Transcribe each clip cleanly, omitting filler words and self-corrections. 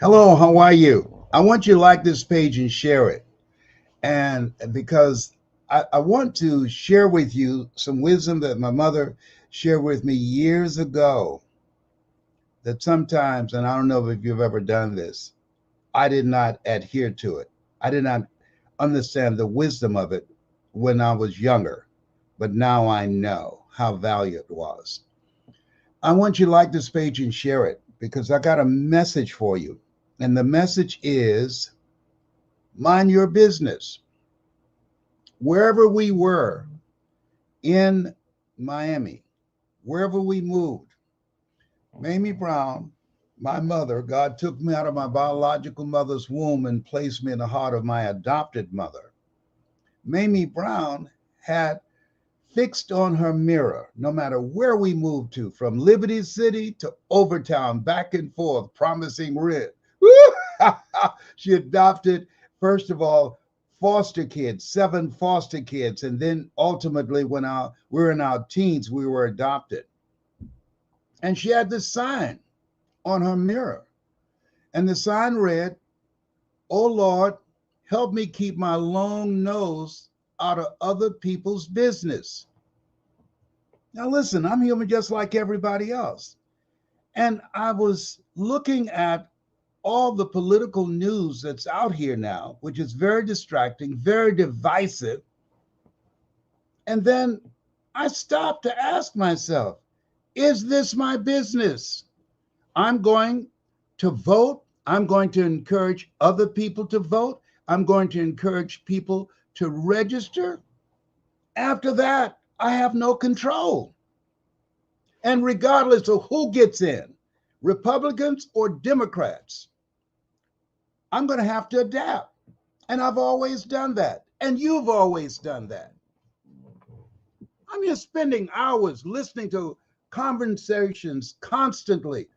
Hello, how are you? I want you to like this page and share it. And because I want to share with you some wisdom that my mother shared with me years ago. That sometimes, and I don't know if you've ever done this, I did not adhere to it. I did not understand the wisdom of it when I was younger, but now I know how valuable it was. I want you to like this page and share it because I got a message for you. And the message is mind your business. Wherever we were in Miami, wherever we moved, Mamie Brown, my mother, God took me out of my biological mother's womb and placed me in the heart of my adopted mother. Mamie Brown had fixed on her mirror, no matter where we moved to, from Liberty City to Overtown, back and forth, promising rent. She adopted, first of all, foster kids, 7 foster kids, and then ultimately, when we were in our teens, we were adopted. And she had this sign on her mirror, and the sign read, "Oh Lord, help me keep my long nose out of other people's business." Now, listen, I'm human just like everybody else. And I was looking at all the political news that's out here now, which is very distracting, very divisive. And then I stopped to ask myself, is this my business? I'm going to vote. I'm going to encourage other people to vote. I'm going to encourage people to register. After that, I have no control. And regardless of who gets in, Republicans or Democrats, I'm going to have to adapt. And I've always done that. And you've always done that. I'm just spending hours listening to conversations constantly.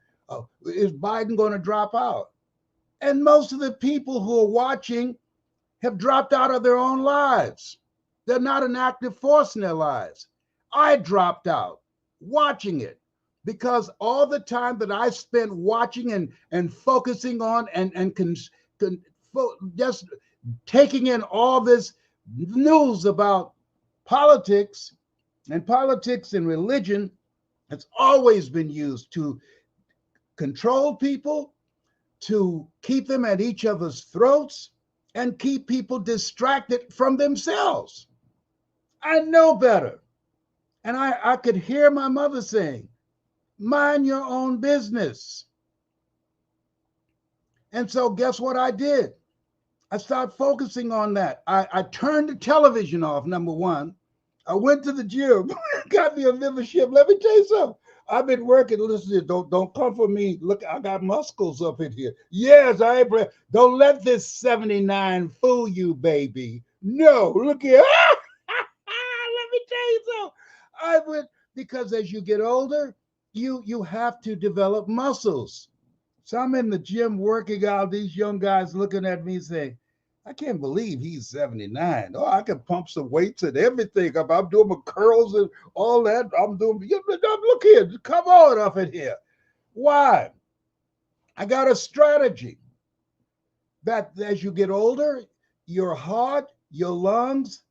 Is Biden going to drop out? And most of the people who are watching have dropped out of their own lives. They're not an active force in their lives. I dropped out watching it because all the time that I spent watching and focusing on just taking in all this news about politics politics and religion has always been used to control people, to keep them at each other's throats, and keep people distracted from themselves. I know better. And I could hear my mother saying, mind your own business. And so, guess what I did? I started focusing on that. I turned the television off, number one. I went to the gym, got me a membership. Let me tell you something. I've been working. Listen, don't come for me. Look, I got muscles up in here. Yes, I ain't. Don't let this 79 fool you, baby. No, look here. Let me tell you something. I went because as you get older, you have to develop muscles. So I'm in the gym working out. These young guys looking at me saying, I can't believe he's 79. Oh, I can pump some weights and everything. I'm doing my curls and all that. Look here. Come on up in here. Why? I got a strategy that as you get older, your heart, your lungs,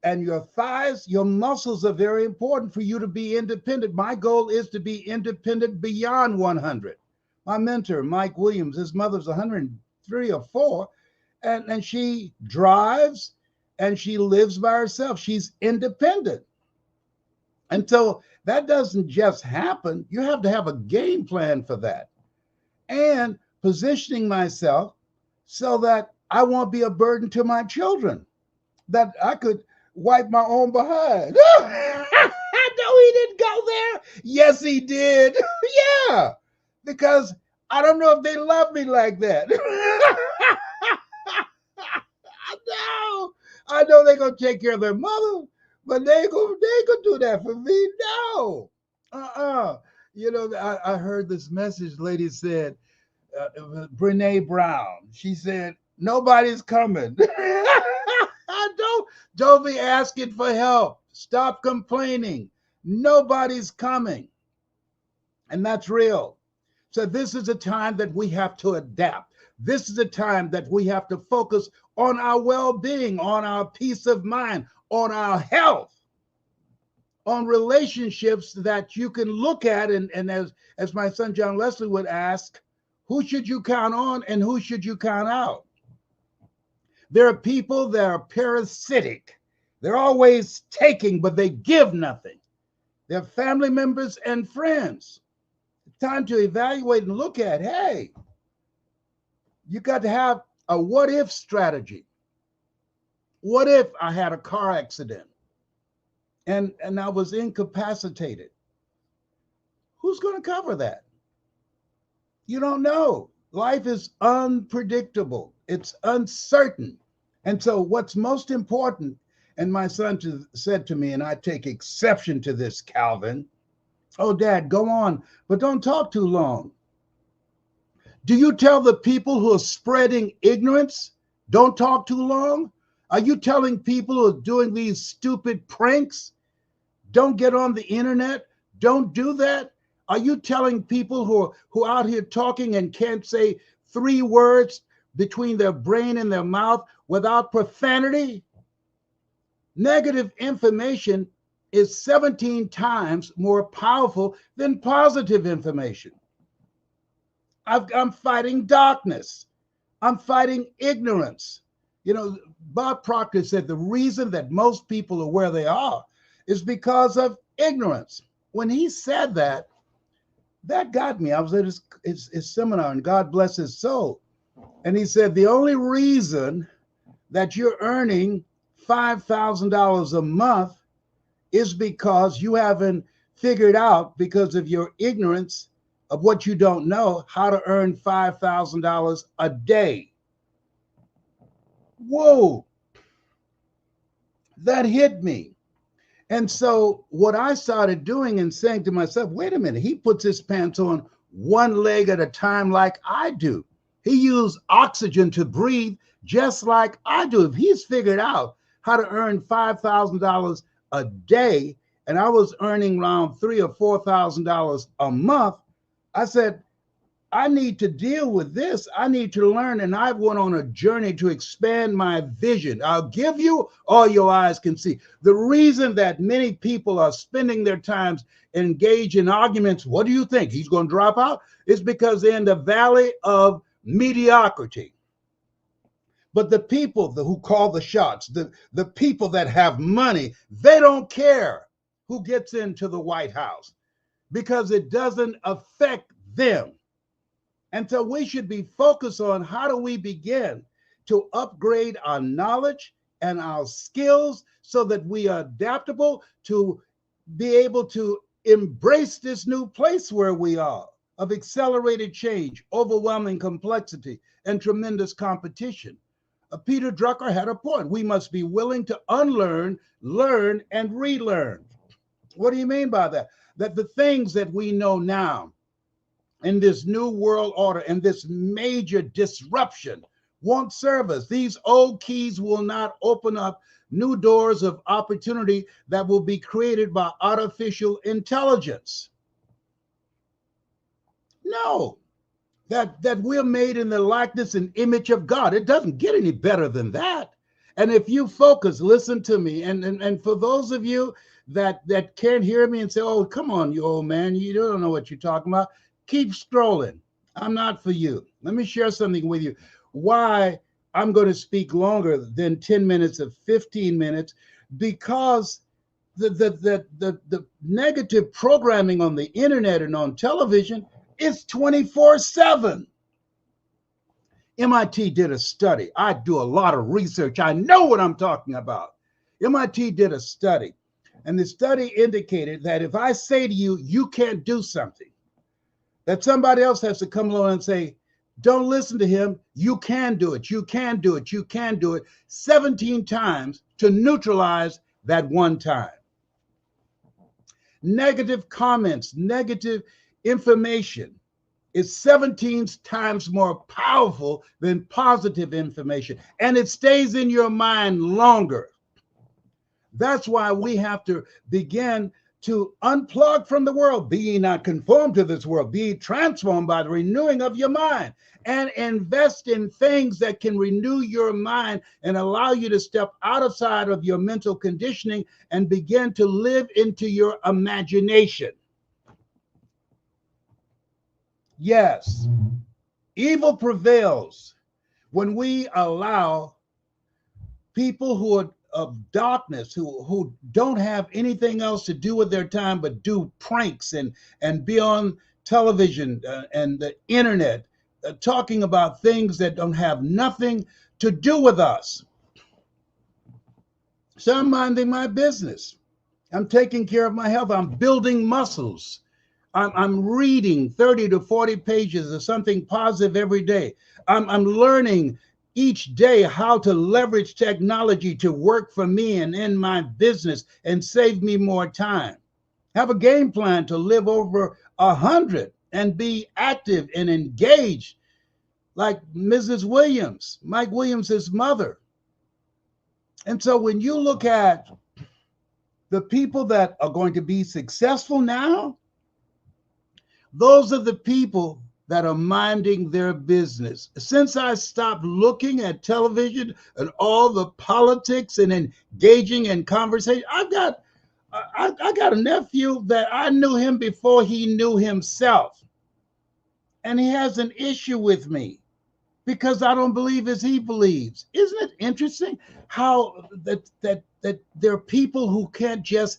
and your thighs, your muscles are very important for you to be independent. My goal is to be independent beyond 100. My mentor, Mike Williams, his mother's 103 or 4, and she drives and she lives by herself. She's independent. And so that doesn't just happen. You have to have a game plan for that. And positioning myself so that I won't be a burden to my children, that I could wipe my own behind. No, he didn't go there. Yes, he did. Yeah, because I don't know if they love me like that. No, I know they're gonna take care of their mother, but they gonna do that for me. No, You know, I heard this message. Lady said, Brene Brown. She said nobody's coming. don't be asking for help. Stop complaining. Nobody's coming, and that's real. So this is a time that we have to adapt. This is a time that we have to focus on our well-being, on our peace of mind, on our health, on relationships that you can look at. And as my son John Leslie would ask, who should you count on and who should you count out? There are people that are parasitic. They're always taking, but they give nothing. They're family members and friends. It's time to evaluate and look at, hey, you got to have a what if strategy. What if I had a car accident and I was incapacitated? Who's going to cover that? You don't know. Life is unpredictable. It's uncertain. And so what's most important, and my son said to me, and I take exception to this, Calvin, oh, Dad, go on, but don't talk too long. Do you tell the people who are spreading ignorance, don't talk too long? Are you telling people who are doing these stupid pranks, don't get on the internet, don't do that? Are you telling people who are out here talking and can't say 3 words between their brain and their mouth without profanity? Negative information is 17 times more powerful than positive information. I'm fighting darkness. I'm fighting ignorance. You know, Bob Proctor said the reason that most people are where they are is because of ignorance. When he said that, that got me. I was at his seminar, and God bless his soul. And he said, the only reason that you're earning $5,000 a month is because you haven't figured out, because of your ignorance of what you don't know, how to earn $5,000 a day. Whoa, that hit me. And so what I started doing and saying to myself, wait a minute, he puts his pants on one leg at a time like I do. He used oxygen to breathe just like I do. If he's figured out how to earn $5,000 a day, and I was earning around $3,000 or $4,000 a month, I said, I need to deal with this. I need to learn. And I went on a journey to expand my vision. I'll give you all your eyes can see. The reason that many people are spending their times engaged in arguments, what do you think? He's going to drop out? It's because they're in the valley of mediocrity. But the people who call the shots, the people that have money, they don't care who gets into the White House because it doesn't affect them. And so we should be focused on how do we begin to upgrade our knowledge and our skills so that we are adaptable to be able to embrace this new place where we are of accelerated change, overwhelming complexity, and tremendous competition. Peter Drucker had a point. We must be willing to unlearn, learn, and relearn. What do you mean by that? That the things that we know now in this new world order and this major disruption won't serve us. These old keys will not open up new doors of opportunity that will be created by artificial intelligence. No, that we're made in the likeness and image of God. It doesn't get any better than that. And if you focus, listen to me. And for those of you that can't hear me and say, oh, come on, you old man, you don't know what you're talking about. Keep scrolling. I'm not for you. Let me share something with you. Why I'm going to speak longer than 10 minutes or 15 minutes, because the negative programming on the internet and on television is 24/7. MIT did a study. I do a lot of research. I know what I'm talking about. MIT did a study, and the study indicated that if I say to you, you can't do something, that somebody else has to come along and say, don't listen to him. You can do it. You can do it. You can do it 17 times to neutralize that one time. Negative comments, negative information is 17 times more powerful than positive information, and it stays in your mind longer. That's why we have to begin to unplug from the world. Be ye not conformed to this world, be ye transformed by the renewing of your mind, and invest in things that can renew your mind and allow you to step outside of your mental conditioning and begin to live into your imagination. Yes, evil prevails when we allow people who are of darkness, who don't have anything else to do with their time but do pranks and be on television and the internet talking about things that don't have nothing to do with us. So I'm minding my business. I'm taking care of my health. I'm building muscles. I'm reading 30 to 40 pages of something positive every day. I'm learning each day how to leverage technology to work for me and in my business and save me more time. Have a game plan to live over 100 and be active and engaged like Mrs. Williams, Mike Williams' mother. And so when you look at the people that are going to be successful now, those are the people that are minding their business. Since I stopped looking at television and all the politics and engaging in conversation, I got a nephew that I knew him before he knew himself. And he has an issue with me because I don't believe as he believes. Isn't it interesting how that there are people who can't just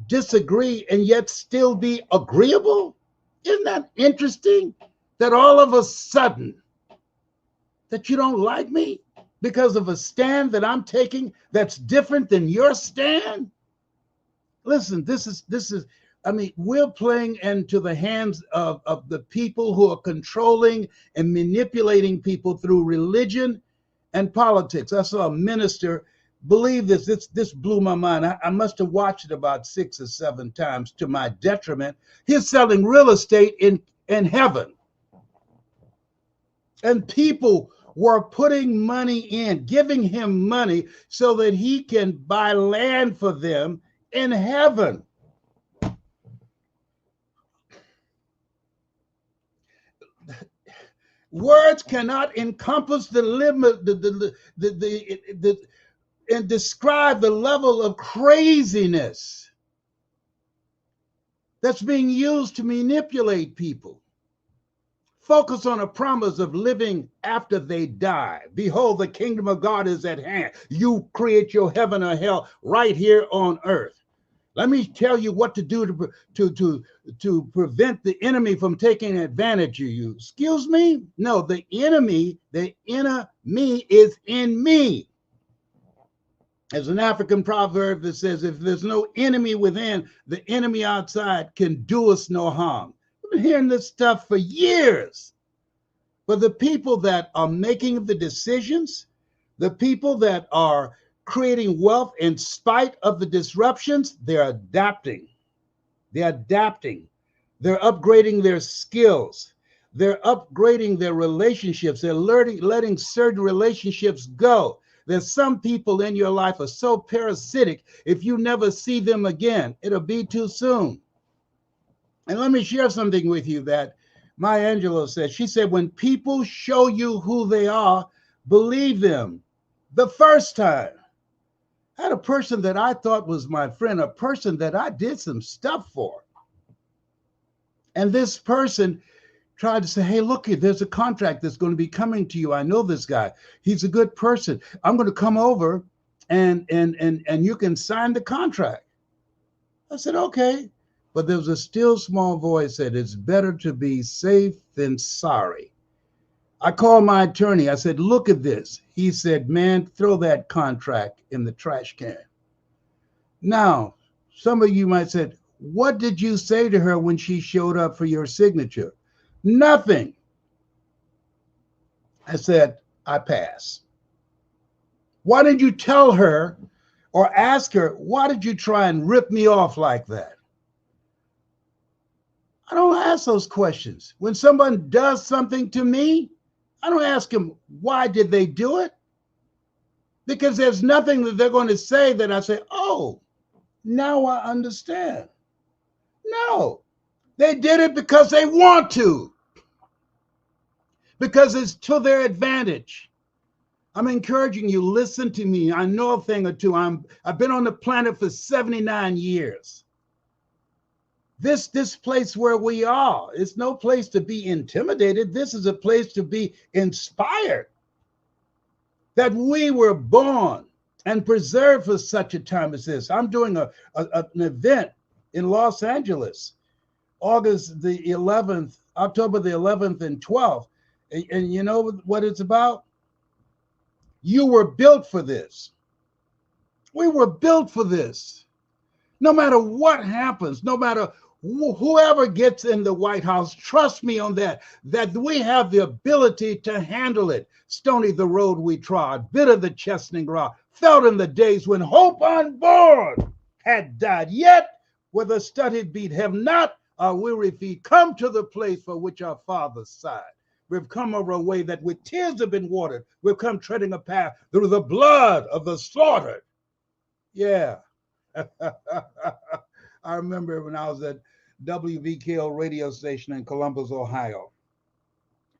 disagree and yet still be agreeable? Isn't that interesting? That all of a sudden that you don't like me because of a stand that I'm taking that's different than your stand? Listen, this is I mean, we're playing into the hands of the people who are controlling and manipulating people through religion and politics. I saw a minister believe this. This blew my mind. I must have watched it about 6 or 7 times to my detriment. He's selling real estate in heaven. And people were putting money in, giving him money so that he can buy land for them in heaven. Words cannot encompass the limit, and describe the level of craziness that's being used to manipulate people. Focus on a promise of living after they die. Behold, the kingdom of God is at hand. You create your heaven or hell right here on earth. Let me tell you what to do to prevent the enemy from taking advantage of you. Excuse me? No, the enemy is in me. There's an African proverb that says, if there's no enemy within, the enemy outside can do us no harm. I've been hearing this stuff for years. But the people that are making the decisions, the people that are creating wealth in spite of the disruptions, they're adapting. They're adapting. They're upgrading their skills. They're upgrading their relationships. They're letting certain relationships go. There's some people in your life are so parasitic, if you never see them again, it'll be too soon. And let me share something with you that Maya Angelou said. She said, when people show you who they are, believe them the first time. I had a person that I thought was my friend, a person that I did some stuff for. And this person tried to say, hey, look, there's a contract that's going to be coming to you. I know this guy. He's a good person. I'm going to come over and you can sign the contract. I said, okay. But there was a still small voice that said, it's better to be safe than sorry. I called my attorney. I said, look at this. He said, man, throw that contract in the trash can. Now, some of you might say, what did you say to her when she showed up for your signature? Nothing. I said, I pass. Why didn't you tell her or ask her, why did you try and rip me off like that? I don't ask those questions. When someone does something to me, I don't ask them, why did they do it? Because there's nothing that they're going to say that I say, oh, now I understand. No, they did it because they want to, because it's to their advantage. I'm encouraging you, listen to me. I know a thing or two. I've been on the planet for 79 years. This place where we are, it's no place to be intimidated. This is a place to be inspired, that we were born and preserved for such a time as this. I'm doing an event in Los Angeles, August the 11th, October the 11th and 12th. And you know what it's about? You were built for this. We were built for this. No matter what happens, no matter whoever gets in the White House, trust me on that we have the ability to handle it. Stony the road we trod, bitter the chastening rod, felt in the days when hope unborn had died. Yet, with a studied beat, have not our weary feet come to the place for which our fathers sighed. We've come over a way that with tears have been watered. We've come treading a path through the blood of the slaughtered. Yeah. I remember when I was at WVKO radio station in Columbus, Ohio.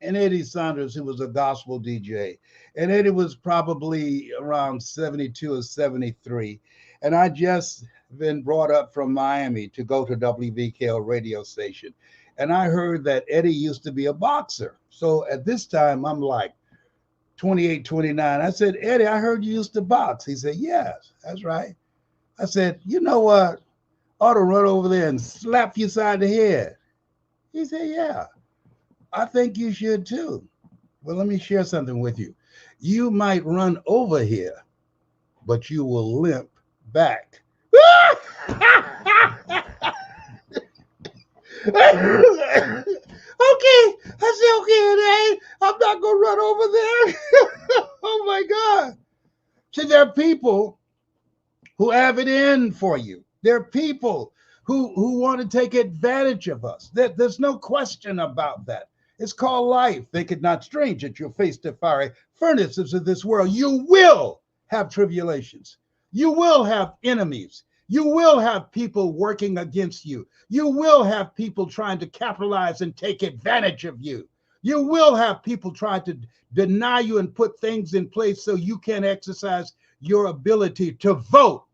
And Eddie Saunders, who was a gospel DJ. And Eddie was probably around 72 or 73. And I just been brought up from Miami to go to WVKO radio station. And I heard that Eddie used to be a boxer. So at this time, I'm like 28, 29. I said, Eddie, I heard you used to box. He said, yes, that's right. I said, you know what? I ought to run over there and slap you side the head. He said, yeah, I think you should too. Well, let me share something with you. You might run over here, but you will limp back. Okay, I said, okay, I'm not going to run over there. Oh my God. See, there are people who have it in for you. There are people who want to take advantage of us. There's no question about that. It's called life. Think it not strange that you'll face the fiery furnaces of this world. You will have tribulations. You will have enemies. You will have people working against you. You will have people trying to capitalize and take advantage of you. You will have people trying to deny you and put things in place so you can exercise your ability to vote.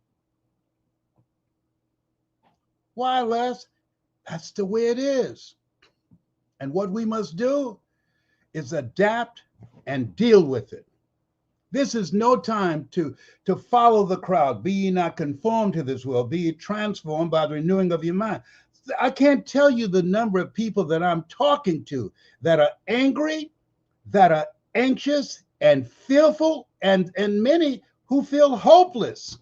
Why, Les? That's the way it is. And what we must do is adapt and deal with it. This is no time to follow the crowd. Be ye not conformed to this world. Be ye transformed by the renewing of your mind. I can't tell you the number of people that I'm talking to that are angry, that are anxious and fearful, and many who feel hopeless.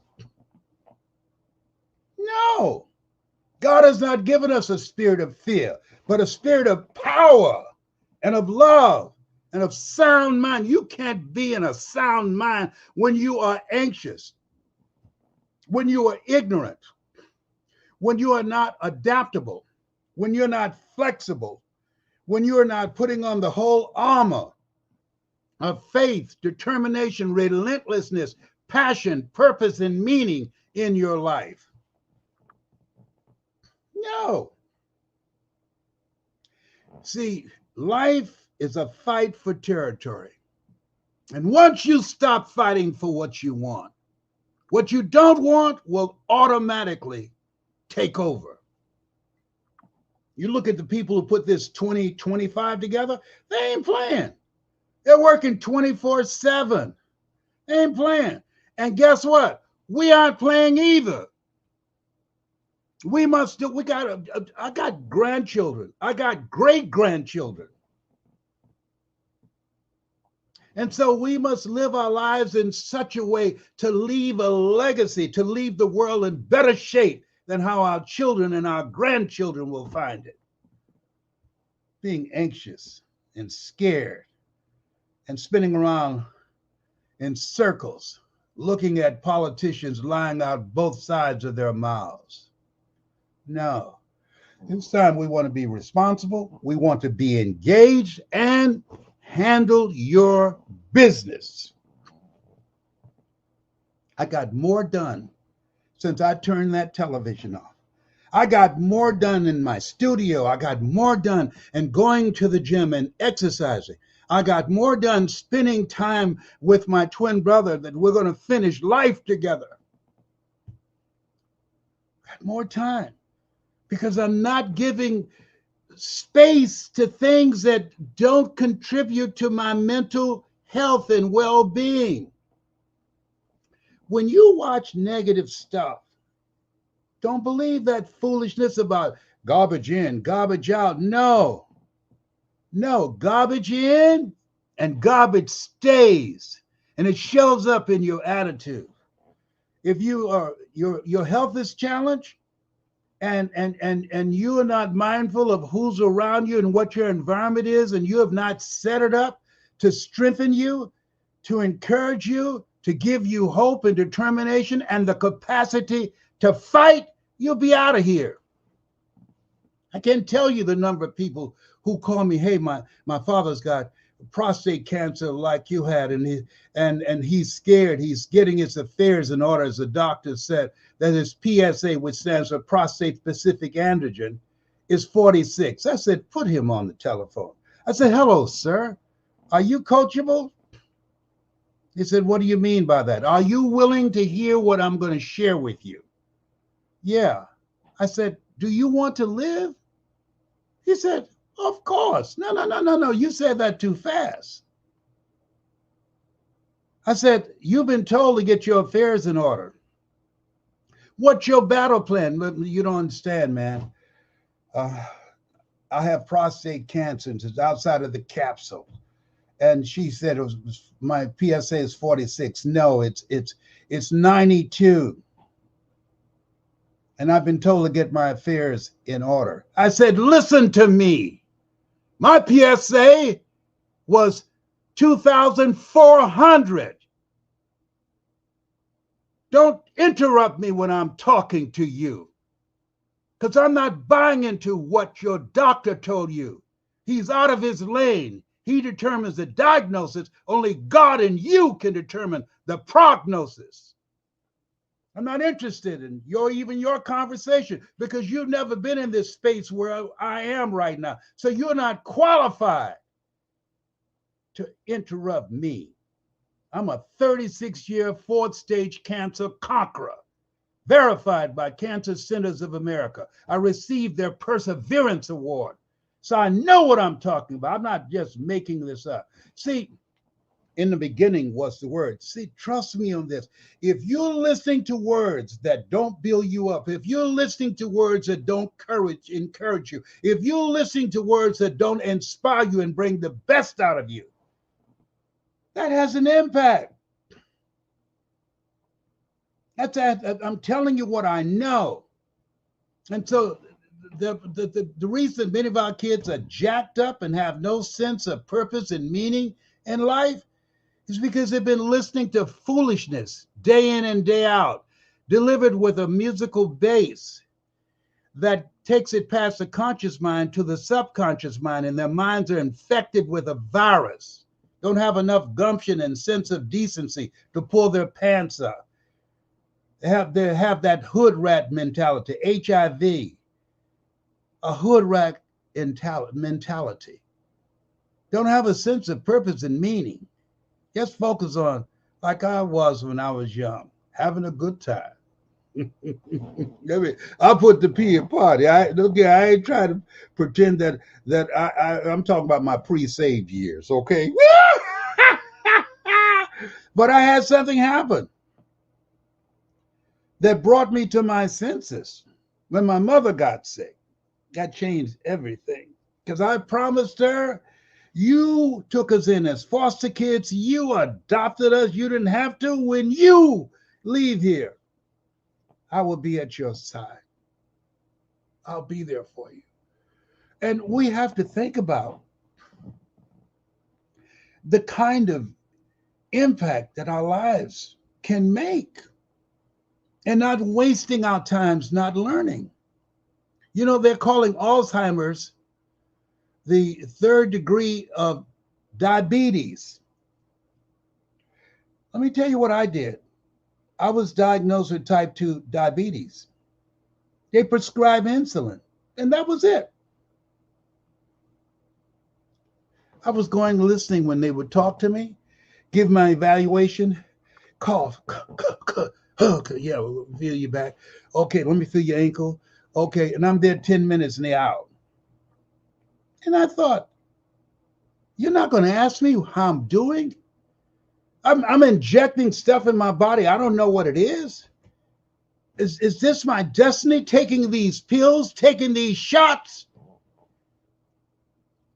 No. God has not given us a spirit of fear, but a spirit of power and of love and of sound mind. You can't be in a sound mind when you are anxious, when you are ignorant, when you are not adaptable, when you're not flexible, when you're not putting on the whole armor of faith, determination, relentlessness, passion, purpose, and meaning in your life. No. See, life is a fight for territory. And once you stop fighting for what you want, what you don't want will automatically take over. You look at the people who put this 2025 together, they ain't playing. They're working 24/7. They ain't playing. And guess what? We aren't playing either. We must do, I got grandchildren. I got great grandchildren. And so we must live our lives in such a way to leave a legacy, to leave the world in better shape than how our children and our grandchildren will find it. Being anxious and scared and spinning around in circles, looking at politicians lying out both sides of their mouths. No. This time we want to be responsible. We want to be engaged and handle your business. I got more done since I turned that television off. I got more done in my studio. I got more done and going to the gym and exercising. I got more done spending time with my twin brother that we're going to finish life together. Got more time because I'm not giving space to things that don't contribute to my mental health and well-being. When you watch negative stuff, don't believe that foolishness about garbage in, garbage out. No, garbage in and garbage stays, and it shows up in your attitude. If your health is challenged, and you are not mindful of who's around you and what your environment is, and you have not set it up to strengthen you, to encourage you, to give you hope and determination and the capacity to fight, you'll be out of here. I can't tell you the number of people who call me, hey, my father's got prostate cancer like you had, and he's scared. He's getting his affairs in order, as the doctor said, that his PSA, which stands for prostate specific antigen, is 46. I said, put him on the telephone. I said, hello, sir. Are you coachable? He said, what do you mean by that? Are you willing to hear what I'm going to share with you? Yeah. I said, do you want to live? He said, of course. No. You said that too fast. I said, you've been told to get your affairs in order. What's your battle plan? You don't understand, man. I have prostate cancer. It's outside of the capsule. And she said it was my PSA is 46. No, it's 92. And I've been told to get my affairs in order. I said, listen to me. My PSA was 2,400. Don't interrupt me when I'm talking to you, because I'm not buying into what your doctor told you. He's out of his lane. He determines the diagnosis. Only God and you can determine the prognosis. I'm not interested in your conversation, because you've never been in this space where I am right now. So you're not qualified to interrupt me. I'm a 36-year fourth stage cancer conqueror, verified by Cancer Centers of America. I received their Perseverance Award. So I know what I'm talking about. I'm not just making this up. See, in the beginning was the word. See, trust me on this. If you're listening to words that don't build you up, if you're listening to words that don't encourage you, if you're listening to words that don't inspire you and bring the best out of you, that has an impact. I'm telling you what I know. And so the reason many of our kids are jacked up and have no sense of purpose and meaning in life is because they've been listening to foolishness day in and day out, delivered with a musical bass that takes it past the conscious mind to the subconscious mind, and their minds are infected with a virus. Don't have enough gumption and sense of decency to pull their pants up. They have that hood rat mentality, HIV, a hood rat mentality. Don't have a sense of purpose and meaning. Just focus on, like I was when I was young, having a good time. I'll put the P in party. I ain't trying to pretend that I'm talking about my pre-saved years, okay? But I had something happen that brought me to my senses when my mother got sick. That changed everything, because I promised her, you took us in as foster kids, you adopted us, you didn't have to. When you leave here, I will be at your side. I'll be there for you. And we have to think about the kind of impact that our lives can make, and not wasting our times not learning. You know, they're calling Alzheimer's the third degree of diabetes. Let me tell you what I did. I was diagnosed with type 2 diabetes. They prescribe insulin. And that was it. I was going listening when they would talk to me, give my evaluation, cough, yeah, we'll feel your back. Okay, let me feel your ankle. Okay, and I'm there 10 minutes and they're out. And I thought, you're not going to ask me how I'm doing? I'm injecting stuff in my body. I don't know what it is. Is this my destiny, taking these pills, taking these shots?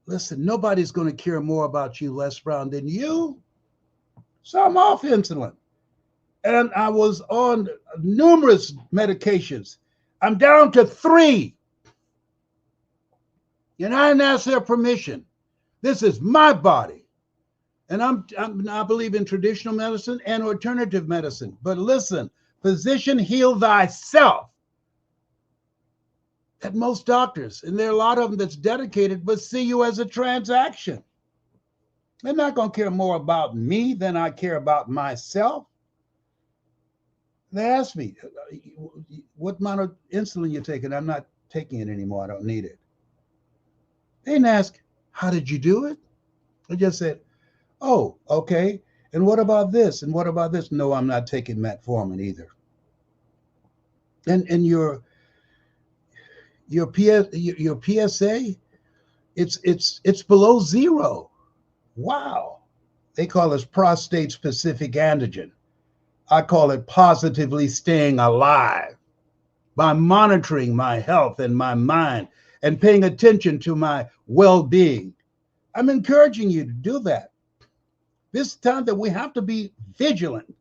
Listen, nobody's going to care more about you, Les Brown, than you. So I'm off insulin. And I was on numerous medications. I'm down to 3. And I didn't ask their permission. This is my body. And I believe in traditional medicine and alternative medicine. But listen, physician, heal thyself. At most doctors, and there are a lot of them that's dedicated, but see you as a transaction. They're not going to care more about me than I care about myself. They asked me, what amount of insulin you're taking? I'm not taking it anymore. I don't need it. They didn't ask, how did you do it? They just said, oh, okay. And what about this? And what about this? No, I'm not taking metformin either. And your PSA, it's below 0. Wow. They call this prostate specific antigen. I call it positively staying alive by monitoring my health and my mind and paying attention to my well-being. I'm encouraging you to do that. This time that we have to be vigilant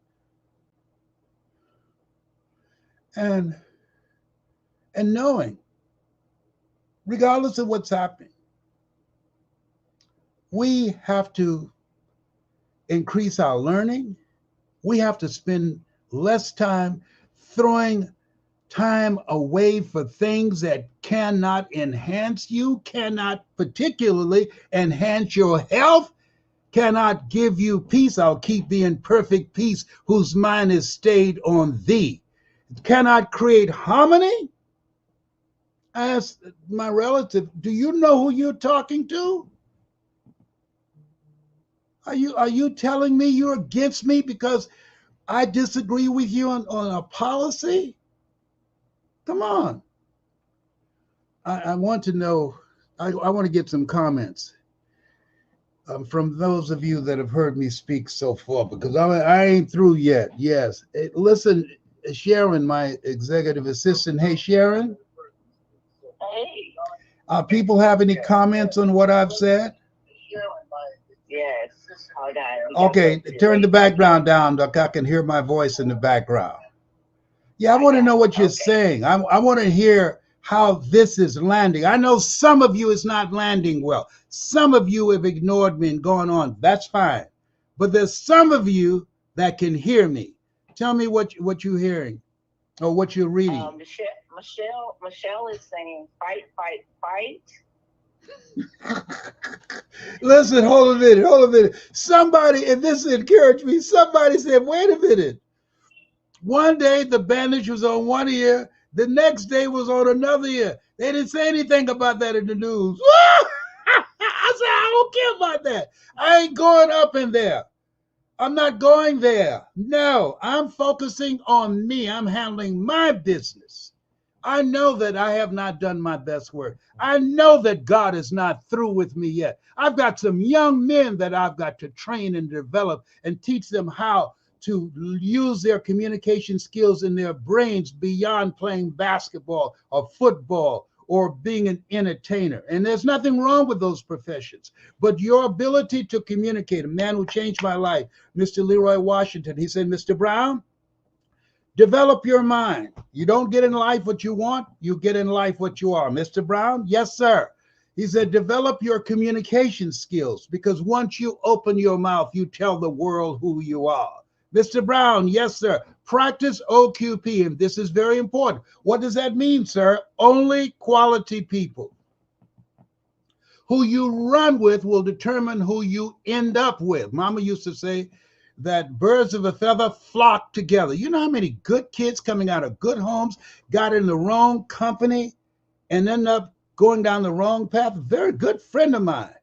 and knowing, regardless of what's happening, we have to increase our learning. We have to spend less time throwing time away for things that cannot enhance you, cannot particularly enhance your health, cannot give you peace. I'll keep thee in perfect peace whose mind is stayed on thee. Cannot create harmony. I asked my relative, do you know who you're talking to? Are you telling me you're against me because I disagree with you on a policy? Come on. I want to know, I want to get some comments from those of you that have heard me speak so far, because I ain't through yet. Yes. Listen, Sharon, my executive assistant. Hey, Sharon. Hey. People have any comments on what I've said? Yes. Hold on. Okay, turn the background down, Doc. I can hear my voice in the background. Yeah, I want to know what you're saying. I want to hear how this is landing. I know some of you is not landing well. Some of you have ignored me and gone on. That's fine. But there's some of you that can hear me. Tell me what you're hearing or what you're reading. Michelle is saying fight, fight, fight. Listen, hold a minute. Somebody, and this encouraged me, somebody said, wait a minute. One day the bandage was on one ear, the next day was on another ear. They didn't say anything about that in the news. I said, I don't care about that. I ain't going up in there. I'm not going there. No, I'm focusing on me. I'm handling my business. I know that I have not done my best work. I know that God is not through with me yet. I've got some young men that I've got to train and develop and teach them how to use their communication skills in their brains beyond playing basketball or football or being an entertainer. And there's nothing wrong with those professions. But your ability to communicate, a man who changed my life, Mr. Leroy Washington, he said, Mr. Brown, develop your mind. You don't get in life what you want, you get in life what you are. Mr. Brown, yes, sir. He said, develop your communication skills, because once you open your mouth, you tell the world who you are. Mr. Brown, yes, sir. Practice OQP, and this is very important. What does that mean, sir? Only quality people. Who you run with will determine who you end up with. Mama used to say, that birds of a feather flock together. You know how many good kids coming out of good homes got in the wrong company and ended up going down the wrong path? A very good friend of mine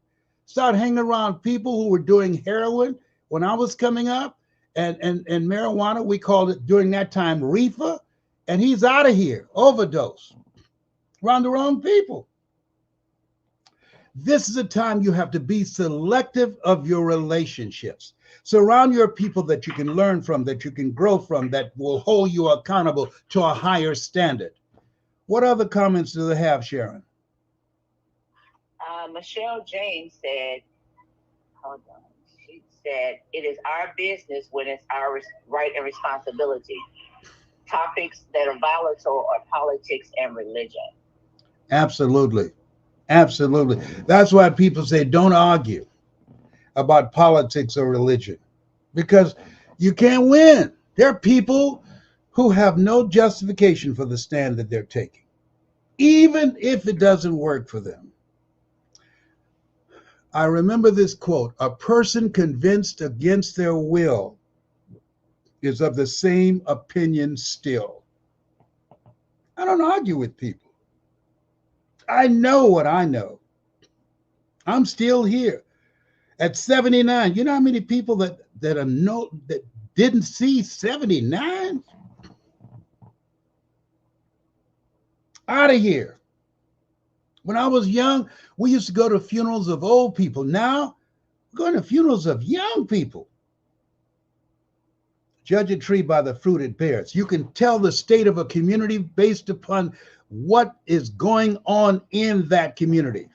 started hanging around people who were doing heroin when I was coming up, and marijuana. We called it during that time reefer, and he's out of here, overdose, around the wrong people. This is a time you have to be selective of your relationships. Surround your people that you can learn from, that you can grow from, that will hold you accountable to a higher standard. What other comments do they have, Sharon? Michelle James said, hold on. She said, it is our business when it's our right and responsibility. Topics that are volatile are politics and religion. Absolutely. Absolutely. That's why people say don't argue about politics or religion because you can't win. There are people who have no justification for the stand that they're taking, even if it doesn't work for them. I remember this quote: a person convinced against their will is of the same opinion still. I don't argue with people. I know what I know. I'm still here at 79. You know how many people that are no that didn't see 79? Out of here. When I was young, we used to go to funerals of old people. Now we're going to funerals of young people. Judge a tree by the fruit it bears. You can tell the state of a community based upon what is going on in that community.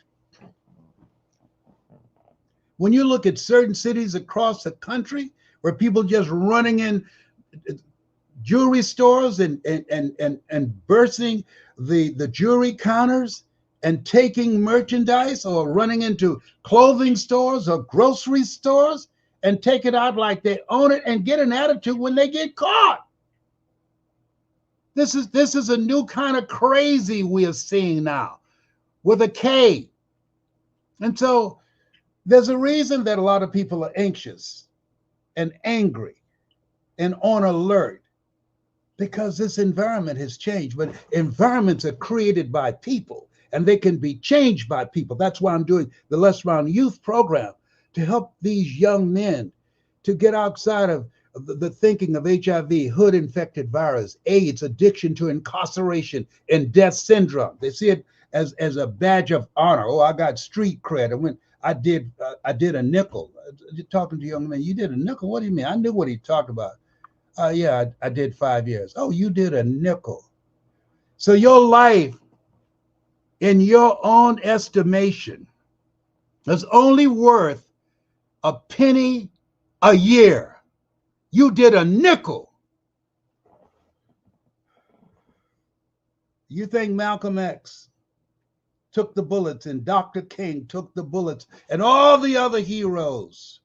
When you look at certain cities across the country where people just running in jewelry stores and bursting the jewelry counters and taking merchandise, or running into clothing stores or grocery stores and take it out like they own it and get an attitude when they get caught. This is a new kind of crazy we are seeing now with a K. And so there's a reason that a lot of people are anxious and angry and on alert, because this environment has changed. But environments are created by people and they can be changed by people. That's why I'm doing the Less Round Youth program, to help these young men to get outside of the thinking of HIV, hood infected virus, AIDS, addiction to incarceration, and death syndrome. They see it as a badge of honor. Oh, I got street cred. I did a nickel. Talking to young men, you did a nickel? What do you mean? I knew what he talked about. Yeah, I did 5 years. Oh, you did a nickel. So your life, in your own estimation, is only worth a penny a year. You did a nickel. You think Malcolm X took the bullets and Dr. King took the bullets and all the other heroes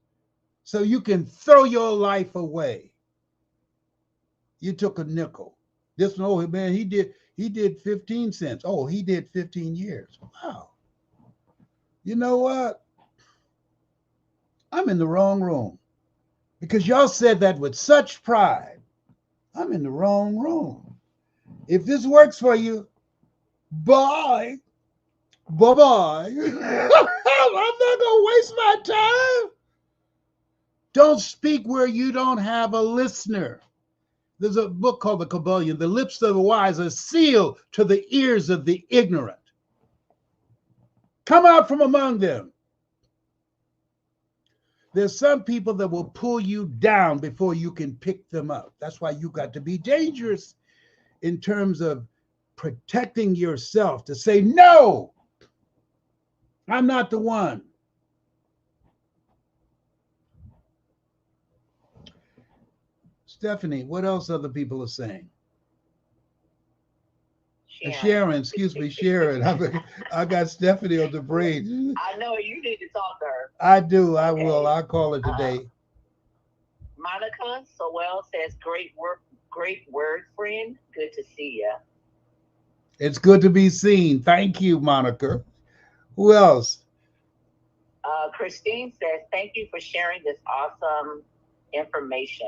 so you can throw your life away? You took a nickel. This one, oh man, he did 15 cents. Oh, he did 15 years. Wow. You know what? I'm in the wrong room because y'all said that with such pride. I'm in the wrong room. If this works for you, bye. Bye-bye. I'm not gonna waste my time. Don't speak where you don't have a listener. There's a book called The Kabbalion. The lips of the wise are sealed to the ears of the ignorant. Come out from among them. There's some people that will pull you down before you can pick them up. That's why you got to be dangerous in terms of protecting yourself, to say, no, I'm not the one. Stephanie, what else other people are saying? Sharon, excuse me, Sharon. I got Stephanie on the brain. I know you need to talk to her. I do. I will. I'll call her today. Monica Sowell says, great word, friend. Good to see you. It's good to be seen. Thank you, Monica. Who else? Christine says, thank you for sharing this awesome information.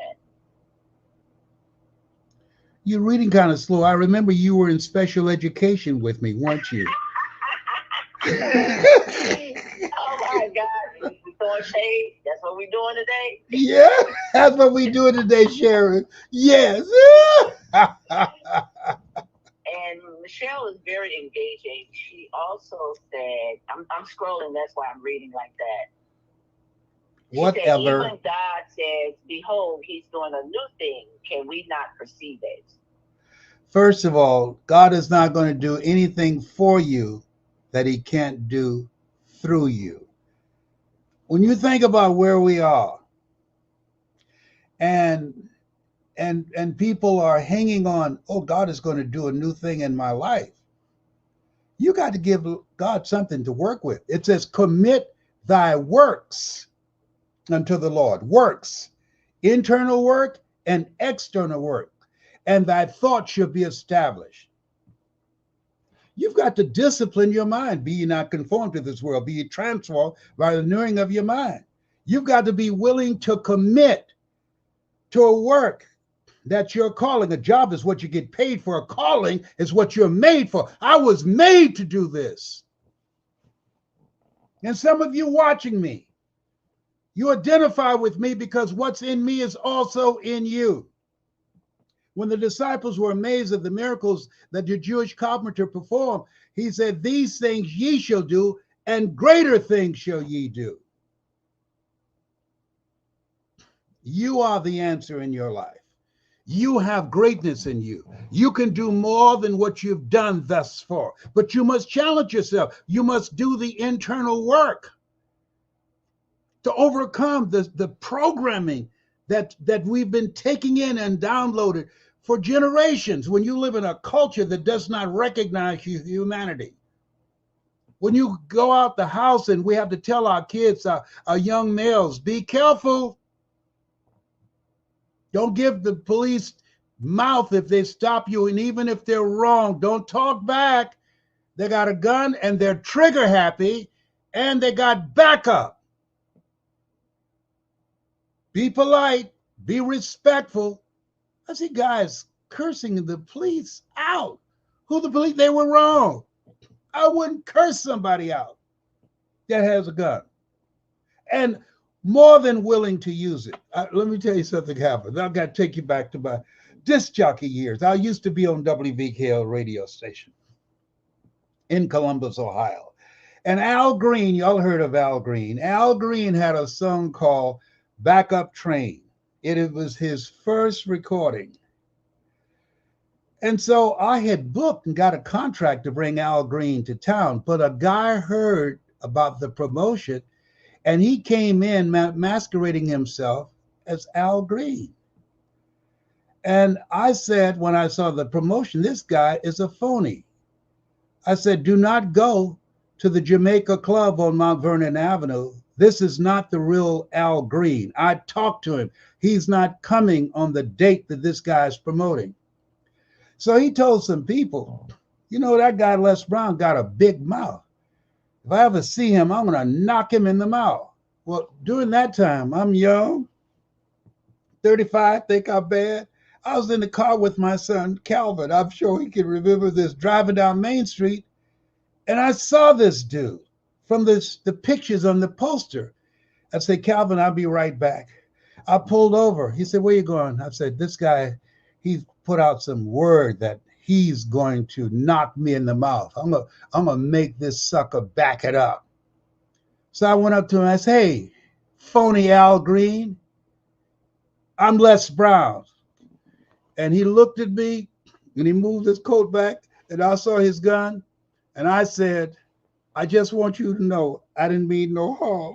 You're reading kind of slow. I remember you were in special education with me, weren't you? Oh my God, we throwing shade. That's what we doing today. Yeah, that's what we do today, Sharon. Yes. And Michelle is very engaging. She also said, I'm scrolling, that's why I'm reading like that. She said, Whatever. even God says, behold, he's doing a new thing. Can we not perceive it? First of all, God is not going to do anything for you that he can't do through you. When you think about where we are and and people are hanging on, oh, God is going to do a new thing in my life. You got to give God something to work with. It says, commit thy works unto the Lord. Works, internal work and external work, and thy thoughts shall be established. You've got to discipline your mind. Be ye not conformed to this world, be ye transformed by the renewing of your mind. You've got to be willing to commit to a work. That's your calling. A job is what you get paid for. A calling is what you're made for. I was made to do this. And some of you watching me, you identify with me because what's in me is also in you. When the disciples were amazed at the miracles that the Jewish carpenter performed, he said, these things ye shall do, and greater things shall ye do. You are the answer in your life. You have greatness in you. You can do more than what you've done thus far, but you must challenge yourself. You must do the internal work to overcome the programming that we've been taking in and downloaded for generations. When you live in a culture that does not recognize humanity, when you go out the house and we have to tell our kids, our young males, be careful. Don't give the police mouth if they stop you, and even if they're wrong, don't talk back. They got a gun and they're trigger happy and they got backup. Be polite, be respectful. I see guys cursing the police out. Who the police? They were wrong. I wouldn't curse somebody out that has a gun. And more than willing to use it. Let me tell you something happened. I've got to take you back to my disc jockey years. I used to be on WVKL radio station in Columbus, Ohio. And Al Green, y'all heard of Al Green. Al Green had a song called Backup Train. It was his first recording. And so I had booked and got a contract to bring Al Green to town, but a guy heard about the promotion and he came in masquerading himself as Al Green. And I said, when I saw the promotion, this guy is a phony. I said, do not go to the Jamaica Club on Mount Vernon Avenue. This is not the real Al Green. I talked to him. He's not coming on the date that this guy is promoting. So he told some people, you know, that guy Les Brown got a big mouth. If I ever see him, I'm going to knock him in the mouth. Well, during that time, I'm young, 35, think I'm bad. I was in the car with my son, Calvin. I'm sure he can remember this, driving down Main Street. And I saw this dude from the pictures on the poster. I said, Calvin, I'll be right back. I pulled over. He said, where you going? I said, this guy, he's put out some word that he's going to knock me in the mouth. I'm gonna make this sucker back it up. So I went up to him and I said, hey, phony Al Green, I'm Les Brown. And he looked at me and he moved his coat back and I saw his gun. And I said, I just want you to know I didn't mean no harm.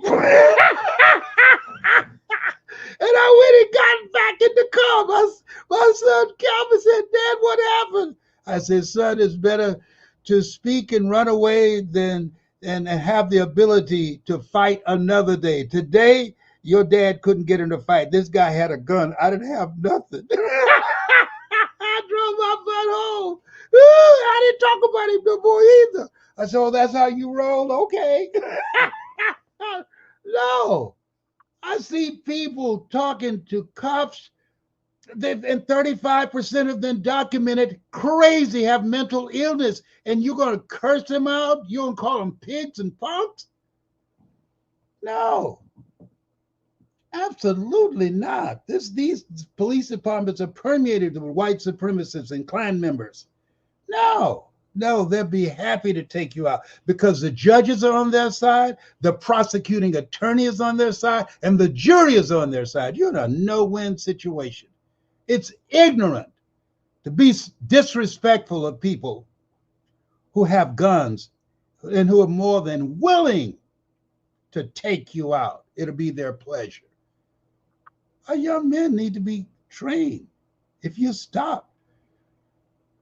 And I went and got back in the car. My son Calvin said, Dad, what happened? I said, son, it's better to speak and run away than and have the ability to fight another day. Today, your dad couldn't get in a fight. This guy had a gun. I didn't have nothing. I drove my butt home. I didn't talk about him no more either. I said, oh, that's how you roll? Okay. No. I see people talking to cops. And 35% of them documented crazy, have mental illness, and you're going to curse them out? You're going to call them pigs and punks? No, absolutely not. These police departments are permeated with white supremacists and Klan members. No, no, they'll be happy to take you out because the judges are on their side, the prosecuting attorney is on their side, and the jury is on their side. You're in a no-win situation. It's ignorant to be disrespectful of people who have guns and who are more than willing to take you out. It'll be their pleasure. Our young men need to be trained. If you stop,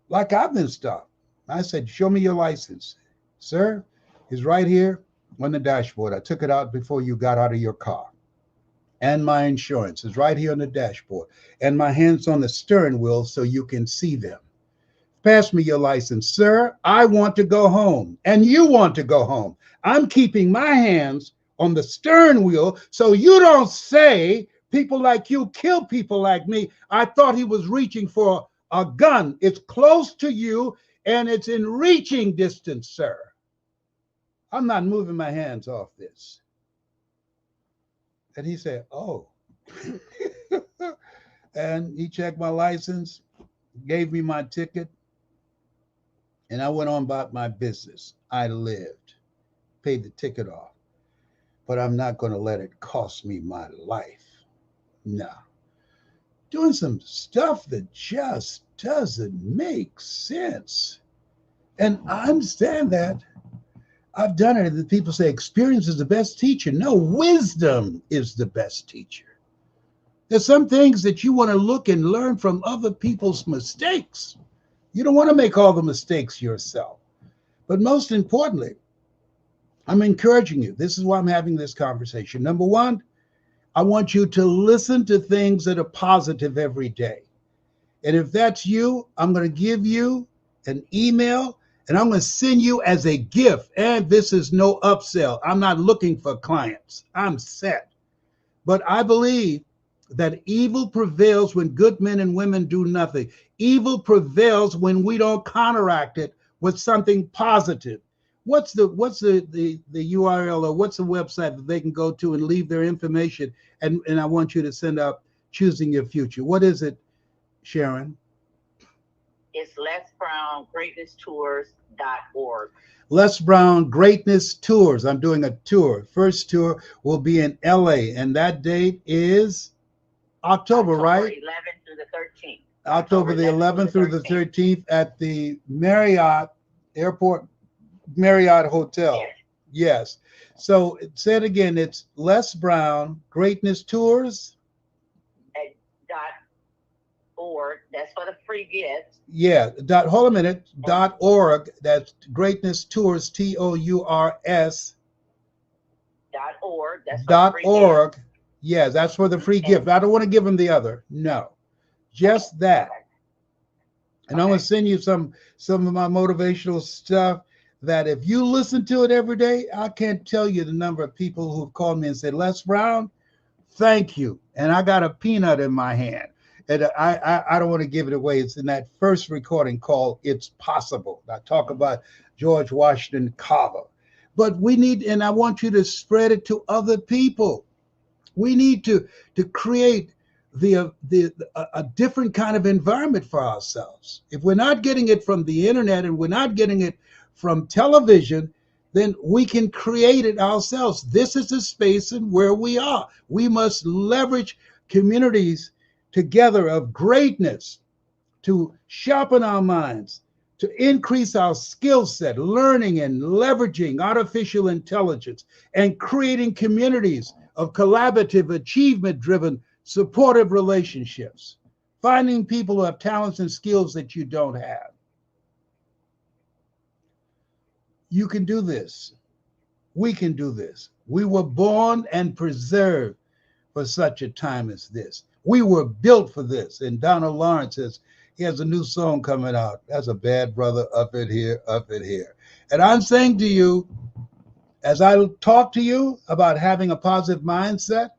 like I've been stopped, I said, show me your license. Sir, it's right here on the dashboard. I took it out before you got out of your car. And my insurance is right here on the dashboard. And my hands on the steering wheel so you can see them. Pass me your license. Sir, I want to go home. And you want to go home. I'm keeping my hands on the steering wheel so you don't say people like you kill people like me. I thought he was reaching for a gun. It's close to you and it's in reaching distance, sir. I'm not moving my hands off this. And he said, oh. And he checked my license, gave me my ticket, and I went on about my business. I lived, paid the ticket off. But I'm not going to let it cost me my life. No. Doing some stuff that just doesn't make sense. And I understand that. I've done it. The people say experience is the best teacher. No, wisdom is the best teacher. There's some things that you want to look and learn from other people's mistakes. You don't want to make all the mistakes yourself. But most importantly, I'm encouraging you. This is why I'm having this conversation. Number one, I want you to listen to things that are positive every day. And if that's you, I'm going to give you an email and I'm going to send you as a gift. And this is no upsell. I'm not looking for clients. I'm set. But I believe that evil prevails when good men and women do nothing. Evil prevails when we don't counteract it with something positive. What's the URL or what's the website that they can go to and leave their information? And I want you to send out Choosing Your Future. What is it, Sharon? It's lesbrowngreatnesstours.org. Les Brown Greatness Tours. I'm doing a tour. First tour will be in LA, and that date is October, right? 11th through the 13th. October the 11th through the 13th at the Marriott Airport Marriott Hotel. Yes. So say it again. It's Les Brown Greatness Tours. .org. That's for the free gift. Yeah. Hold a minute. .org. That's Greatness Tours. TOURS. .org. That's for the free .org. gift. Yeah, that's for the free gift. I don't want to give them the other. No, just that. And I'm going to send you some of my motivational stuff that if you listen to it every day, I can't tell you the number of people who've called me and said, Les Brown, thank you. And I got a peanut in my hand. And I don't want to give it away. It's in that first recording called It's Possible. I talk about George Washington Carver. But we need, and I want you to spread it to other people. We need to create a different kind of environment for ourselves. If we're not getting it from the internet and we're not getting it from television, then we can create it ourselves. This is the space in where we are. We must leverage communities together of greatness to sharpen our minds, to increase our skill set, learning and leveraging artificial intelligence, and creating communities of collaborative, achievement-driven, supportive relationships, finding people who have talents and skills that you don't have. You can do this. We can do this. We were born and preserved for such a time as this. We were built for this. And Donald Lawrence says he has a new song coming out. That's a bad brother, up it here, up it here. And I'm saying to you, as I talk to you about having a positive mindset,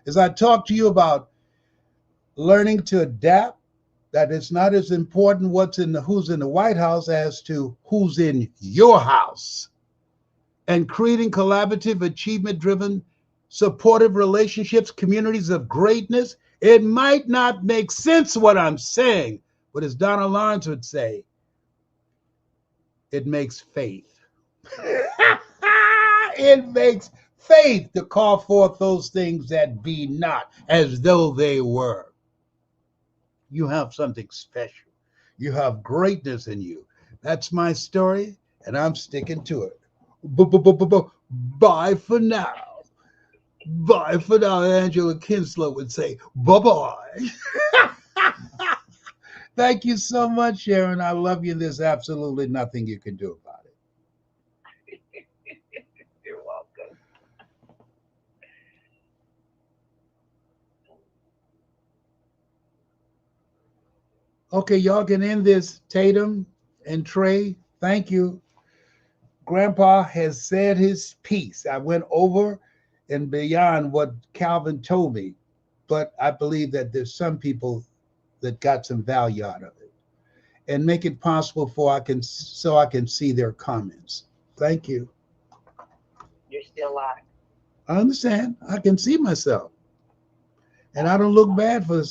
As I talk to you about learning to adapt, that it's not as important who's in the White House as to who's in your house, and creating collaborative, achievement driven, supportive relationships, communities of greatness. It might not make sense what I'm saying, but as Donna Lawrence would say, it makes faith. It makes faith to call forth those things that be not as though they were. You have something special. You have greatness in you. That's my story, and I'm sticking to it. Bye for now. Bye for now. Angela Kinslow would say, bye bye. Thank you so much, Sharon. I love you. There's absolutely nothing you can do about it. You're welcome. Okay, y'all can end this. Tatum and Trey, thank you. Grandpa has said his piece. I went over and beyond what Calvin told me, but I believe that there's some people that got some value out of it, and make it possible for I can see their comments. Thank you. You're still live. I understand. I can see myself, and I don't look bad for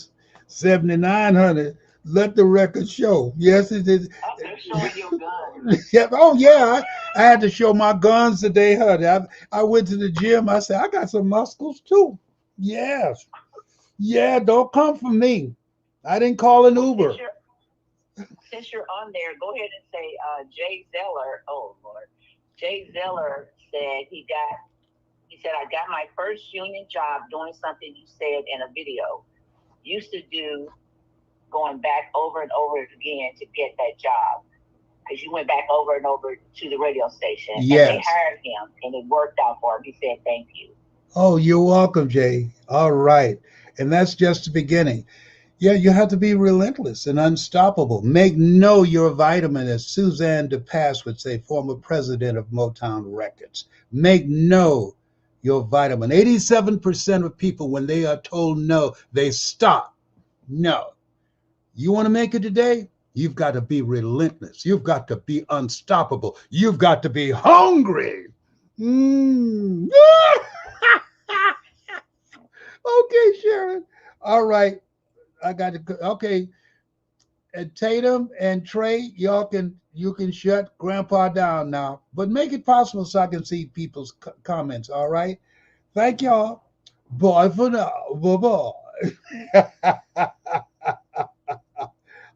7,900. Let the record show. Yes, it is. They're showing your guns. Yeah. Oh, yeah. I had to show my guns today, honey. I went to the gym. I said, I got some muscles too. Yes. Yeah, don't come for me. I didn't call an Uber. Since you're on there, go ahead and say Jay Zeller. Oh Lord, Jay Zeller said he got. He said I got my first union job doing something you said in a video. Used to do going back over and over again to get that job because you went back over and over to the radio station. Yes. And they hired him and it worked out for him. He said thank you. Oh, you're welcome, Jay. All right. And that's just the beginning. Yeah, you have to be relentless and unstoppable. Make know your vitamin, as Suzanne DePass would say, former president of Motown Records. Make know your vitamin. 87% of people, when they are told no, they stop. No. You want to make it today? You've got to be relentless. You've got to be unstoppable. You've got to be hungry. Mm. Okay, Sharon. All right. I got to go. Okay. And Tatum and Trey, you can shut Grandpa down now, but make it possible so I can see people's comments. All right. Thank y'all. Bye for now. Bye bye.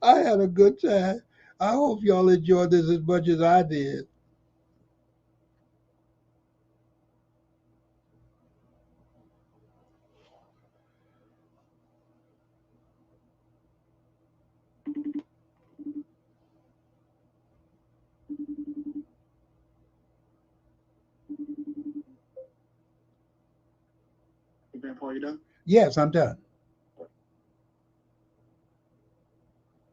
I had a good time. I hope y'all enjoyed this as much as I did. Grandpa, you done? Yes, I'm done.